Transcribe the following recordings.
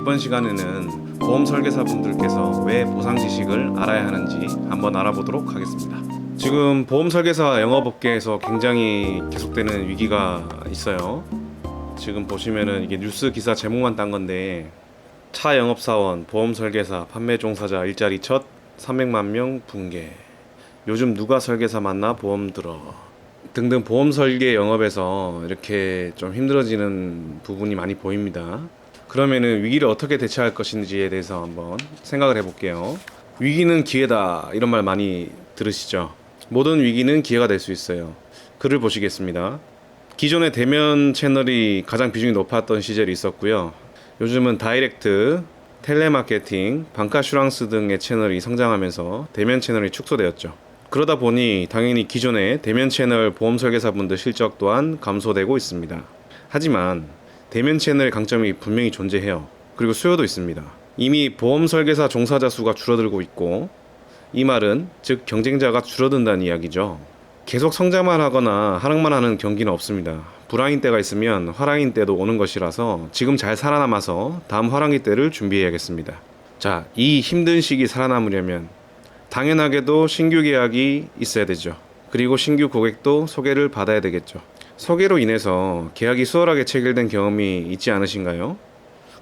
이번 시간에는 보험 설계사분들께서 왜 보상 지식을 알아야 하는지 한번 알아보도록 하겠습니다. 지금 보험 설계사 영업업계에서 굉장히 계속되는 위기가 있어요. 지금 보시면은 이게 뉴스 기사 제목만 딴 건데, 차 영업사원, 보험 설계사, 판매 종사자 일자리 첫 300만 명 붕괴, 요즘 누가 설계사 만나 보험 들어 등등 보험 설계 영업에서 이렇게 좀 힘들어지는 부분이 많이 보입니다. 그러면은 위기를 어떻게 대처할 것인지에 대해서 한번 생각을 해볼게요. 위기는 기회다, 이런 말 많이 들으시죠? 모든 위기는 기회가 될 수 있어요. 글을 보시겠습니다. 기존의 대면 채널이 가장 비중이 높았던 시절이 있었고요. 요즘은 다이렉트, 텔레마케팅, 방카슈랑스 등의 채널이 성장하면서 대면 채널이 축소되었죠. 그러다 보니 당연히 기존의 대면 채널 보험 설계사분들 실적 또한 감소되고 있습니다. 하지만 대면 채널의 강점이 분명히 존재해요. 그리고 수요도 있습니다. 이미 보험 설계사 종사자 수가 줄어들고 있고, 이 말은 즉 경쟁자가 줄어든다는 이야기죠. 계속 성장만 하거나 하락만 하는 경기는 없습니다. 불황인 때가 있으면 화랑인 때도 오는 것이라서 지금 잘 살아남아서 다음 화랑기 때를 준비해야겠습니다. 자, 이 힘든 시기 살아남으려면 당연하게도 신규 계약이 있어야 되죠. 그리고 신규 고객도 소개를 받아야 되겠죠. 소개로 인해서 계약이 수월하게 체결된 경험이 있지 않으신가요?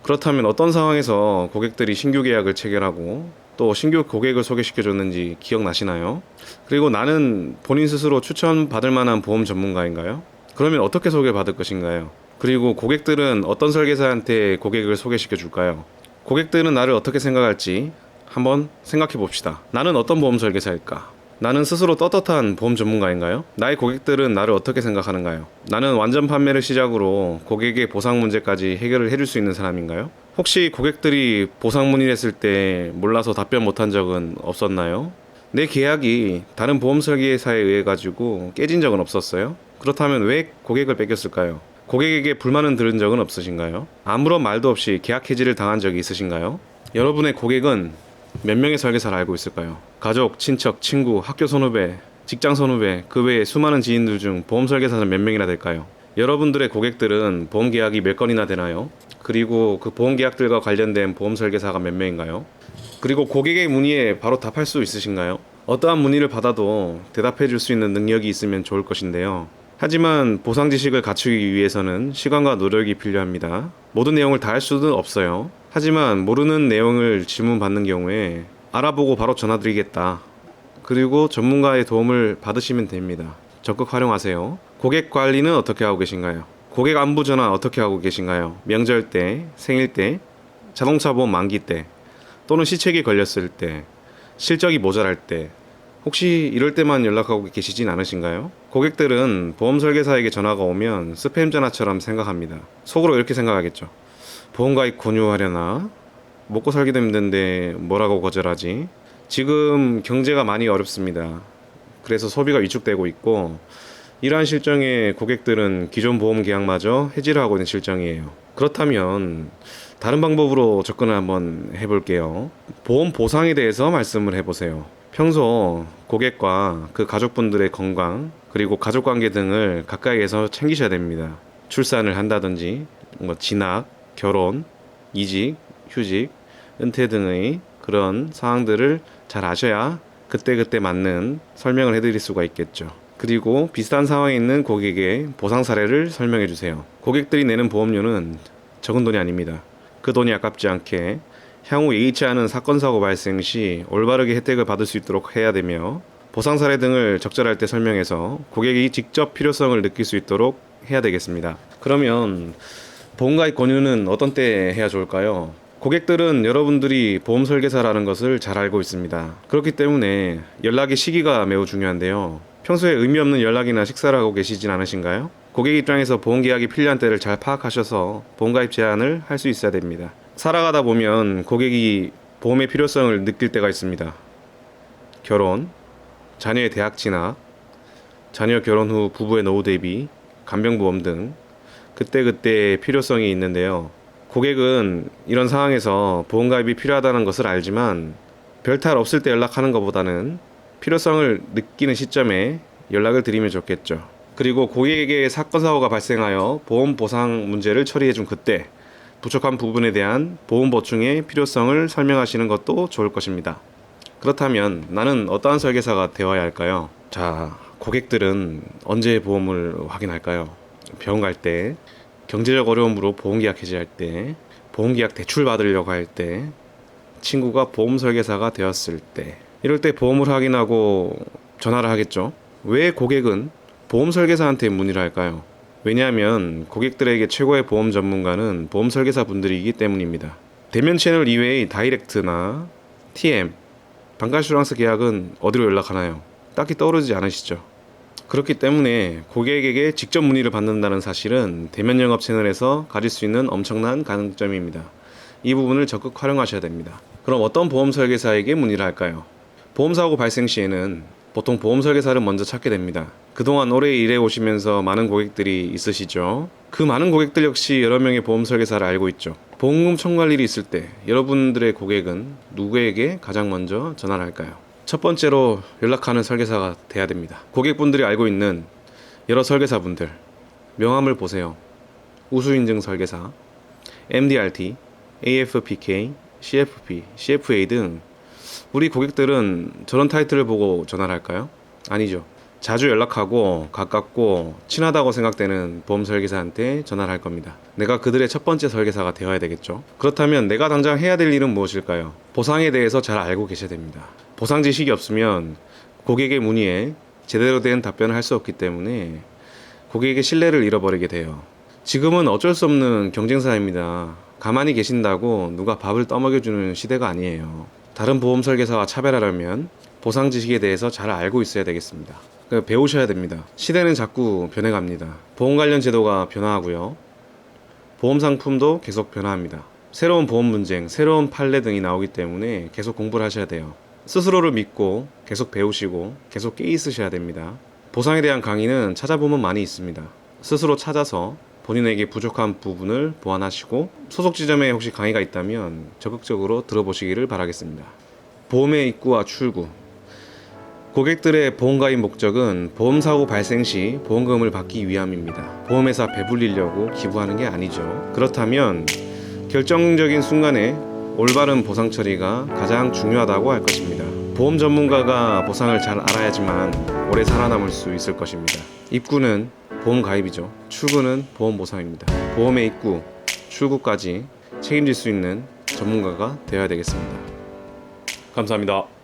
그렇다면 어떤 상황에서 고객들이 신규 계약을 체결하고 또 신규 고객을 소개시켜줬는지 기억나시나요? 그리고 나는 본인 스스로 추천받을 만한 보험 전문가인가요? 그러면 어떻게 소개받을 것인가요? 그리고 고객들은 어떤 설계사한테 고객을 소개시켜 줄까요? 고객들은 나를 어떻게 생각할지 한번 생각해 봅시다. 나는 어떤 보험 설계사일까? 나는 스스로 떳떳한 보험 전문가인가요? 나의 고객들은 나를 어떻게 생각하는가요? 나는 완전 판매를 시작으로 고객의 보상 문제까지 해결을 해줄 수 있는 사람인가요? 혹시 고객들이 보상 문의를 했을 때 몰라서 답변 못한 적은 없었나요? 내 계약이 다른 보험 설계사에 의해 가지고 깨진 적은 없었어요? 그렇다면 왜 고객을 뺏겼을까요? 고객에게 불만은 들은 적은 없으신가요? 아무런 말도 없이 계약 해지를 당한 적이 있으신가요? 여러분의 고객은 몇 명의 설계사를 알고 있을까요? 가족, 친척, 친구, 학교 선후배, 직장 선후배, 그 외에 수많은 지인들 중 보험 설계사는 몇 명이나 될까요? 여러분들의 고객들은 보험 계약이 몇 건이나 되나요? 그리고 그 보험 계약들과 관련된 보험 설계사가 몇 명인가요? 그리고 고객의 문의에 바로 답할 수 있으신가요? 어떠한 문의를 받아도 대답해 줄 수 있는 능력이 있으면 좋을 것인데요. 하지만 보상 지식을 갖추기 위해서는 시간과 노력이 필요합니다. 모든 내용을 다 할 수는 없어요. 하지만 모르는 내용을 질문받는 경우에 알아보고 바로 전화드리겠다, 그리고 전문가의 도움을 받으시면 됩니다. 적극 활용하세요. 고객 관리는 어떻게 하고 계신가요? 고객 안부 전화 어떻게 하고 계신가요? 명절 때, 생일 때, 자동차 보험 만기 때, 또는 시책이 걸렸을 때, 실적이 모자랄 때, 혹시 이럴 때만 연락하고 계시진 않으신가요? 고객들은 보험 설계사에게 전화가 오면 스팸 전화처럼 생각합니다. 속으로 이렇게 생각하겠죠. 보험가입 권유하려나? 먹고 살기도 힘든데 뭐라고 거절하지? 지금 경제가 많이 어렵습니다. 그래서 소비가 위축되고 있고, 이러한 실정에 고객들은 기존 보험 계약마저 해지를 하고 있는 실정이에요. 그렇다면 다른 방법으로 접근을 한번 해볼게요. 보험 보상에 대해서 말씀을 해보세요. 평소 고객과 그 가족분들의 건강, 그리고 가족관계 등을 가까이에서 챙기셔야 됩니다. 출산을 한다든지 진학, 결혼, 이직, 휴직, 은퇴 등의 그런 상황들을 잘 아셔야 그때그때 맞는 설명을 해드릴 수가 있겠죠. 그리고 비슷한 상황에 있는 고객의 보상 사례를 설명해 주세요. 고객들이 내는 보험료는 적은 돈이 아닙니다. 그 돈이 아깝지 않게 향후 예기치 않은 사건 사고 발생 시 올바르게 혜택을 받을 수 있도록 해야 되며, 보상 사례 등을 적절할 때 설명해서 고객이 직접 필요성을 느낄 수 있도록 해야 되겠습니다. 그러면 보험가입 권유는 어떤 때 해야 좋을까요? 고객들은 여러분들이 보험 설계사라는 것을 잘 알고 있습니다. 그렇기 때문에 연락의 시기가 매우 중요한데요. 평소에 의미 없는 연락이나 식사를 하고 계시진 않으신가요? 고객 입장에서 보험 계약이 필요한 때를 잘 파악하셔서 보험가입 제안을 할 수 있어야 됩니다. 살아가다 보면 고객이 보험의 필요성을 느낄 때가 있습니다. 결혼, 자녀의 대학 진학, 자녀 결혼 후 부부의 노후 대비, 간병보험 등 그때그때 필요성이 있는데요. 고객은 이런 상황에서 보험가입이 필요하다는 것을 알지만 별탈 없을 때 연락하는 것보다는 필요성을 느끼는 시점에 연락을 드리면 좋겠죠. 그리고 고객에게 사건 사고가 발생하여 보험 보상 문제를 처리해준 그때 부족한 부분에 대한 보험 보충의 필요성을 설명하시는 것도 좋을 것입니다. 그렇다면 나는 어떠한 설계사가 되어야 할까요? 자, 고객들은 언제 보험을 확인할까요? 병원 갈 때, 경제적 어려움으로 보험계약 해지할 때, 보험계약 대출 받으려고 할 때, 친구가 보험 설계사가 되었을 때, 이럴 때 보험을 확인하고 전화를 하겠죠. 왜 고객은 보험 설계사한테 문의를 할까요? 왜냐하면 고객들에게 최고의 보험 전문가는 보험 설계사 분들이기 때문입니다. 대면 채널 이외의 다이렉트나 TM, 방가슈랑스 계약은 어디로 연락하나요? 딱히 떠오르지 않으시죠? 그렇기 때문에 고객에게 직접 문의를 받는다는 사실은 대면 영업 채널에서 가질 수 있는 엄청난 가능점입니다. 이 부분을 적극 활용하셔야 됩니다. 그럼 어떤 보험 설계사에게 문의를 할까요? 보험사고 발생 시에는 보통 보험 설계사를 먼저 찾게 됩니다. 그동안 오래 일해 오시면서 많은 고객들이 있으시죠? 그 많은 고객들 역시 여러 명의 보험 설계사를 알고 있죠. 보험금 청구할 일이 있을 때 여러분들의 고객은 누구에게 가장 먼저 전화를 할까요? 첫 번째로 연락하는 설계사가 돼야 됩니다. 고객분들이 알고 있는 여러 설계사분들 명함을 보세요. 우수인증 설계사, MDRT, AFPK, CFP, CFA 등 우리 고객들은 저런 타이틀을 보고 전화를 할까요? 아니죠. 자주 연락하고 가깝고 친하다고 생각되는 보험 설계사한테 전화를 할 겁니다. 내가 그들의 첫 번째 설계사가 되어야 되겠죠. 그렇다면 내가 당장 해야 될 일은 무엇일까요? 보상에 대해서 잘 알고 계셔야 됩니다. 보상 지식이 없으면 고객의 문의에 제대로 된 답변을 할 수 없기 때문에 고객의 신뢰를 잃어버리게 돼요. 지금은 어쩔 수 없는 경쟁사입니다. 가만히 계신다고 누가 밥을 떠먹여주는 시대가 아니에요. 다른 보험 설계사와 차별하려면 보상 지식에 대해서 잘 알고 있어야 되겠습니다. 배우셔야 됩니다. 시대는 자꾸 변해갑니다. 보험 관련 제도가 변화하고요. 보험 상품도 계속 변화합니다. 새로운 보험 문쟁, 새로운 판례 등이 나오기 때문에 계속 공부를 하셔야 돼요. 스스로를 믿고 계속 배우시고 계속 깨 있으셔야 됩니다. 보상에 대한 강의는 찾아보면 많이 있습니다. 스스로 찾아서 본인에게 부족한 부분을 보완하시고 소속 지점에 혹시 강의가 있다면 적극적으로 들어보시기를 바라겠습니다. 보험의 입구와 출구. 고객들의 보험가입 목적은 보험사고 발생 시 보험금을 받기 위함입니다. 보험회사 배불리려고 기부하는 게 아니죠. 그렇다면 결정적인 순간에 올바른 보상 처리가 가장 중요하다고 할 것입니다. 보험 전문가가 보상을 잘 알아야지만 오래 살아남을 수 있을 것입니다. 입구는 보험 가입이죠. 출구는 보험 보상입니다. 보험의 입구, 출구까지 책임질 수 있는 전문가가 되어야 되겠습니다. 감사합니다.